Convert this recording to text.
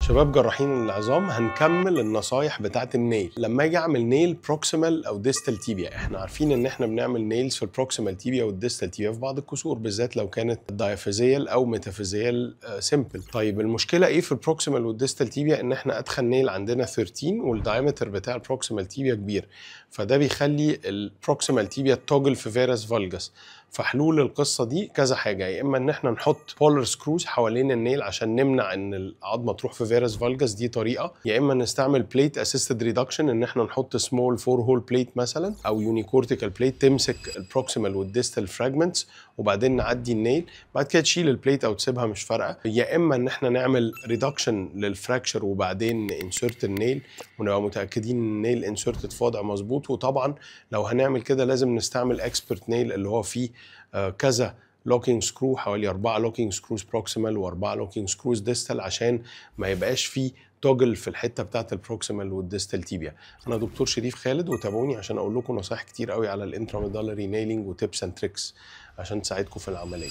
شباب جراحين العظام هنكمل النصايح بتاعت النيل. لما اجي اعمل نيل بروكسيمال او ديستال تيبيا، احنا عارفين ان احنا بنعمل نيلز في البروكسيمال تيبيا والديستال تيبيا في بعض الكسور، بالذات لو كانت دايفيزيال او ميتافيزيال سيمبل. طيب المشكله ايه في البروكسيمال والديستال تيبيا؟ ان احنا ادخل نيل عندنا 13 والدايمتر بتاع البروكسيمال تيبيا كبير، فده بيخلي البروكسيمال تيبيا توجل في فيرس فالجس. فحلول القصه دي كذا حاجه، يا اما ان احنا نحط بولر سكروز حوالين النيل عشان نمنع ان العظمه تروح في فيرس فالجس، دي طريقه، يا اما نستعمل بليت اسيستد ريدكشن، ان احنا نحط سمول 4 هول بليت مثلا او يونيكورتيكال بليت تمسك البروكسيمال والديستال فراجمنتس وبعدين نعدي النيل، بعد كده تشيل البليت او تسيبها مش فارقه، يا اما ان احنا نعمل ريدكشن للفراكشر وبعدين انسرت النيل ونبقى متاكدين ان النيل انسرتد في وضع مظبوط. وطبعا لو هنعمل كده لازم نستعمل اكسبرت نيل اللي هو فيه كذا لوكينج سكرو، حوالي 4 لوكينج سكروز بروكسيمال و4 لوكينج سكروز ديستال، عشان ما يبقاش فيه توجل في الحته بتاعت البروكسيمال والديستال تيبيا. انا دكتور شريف خالد، وتابعوني عشان اقول لكم نصايح كتير قوي على الانتراميدالري نيلينج وتيبس اند تريكس عشان تساعدكم في العمليه.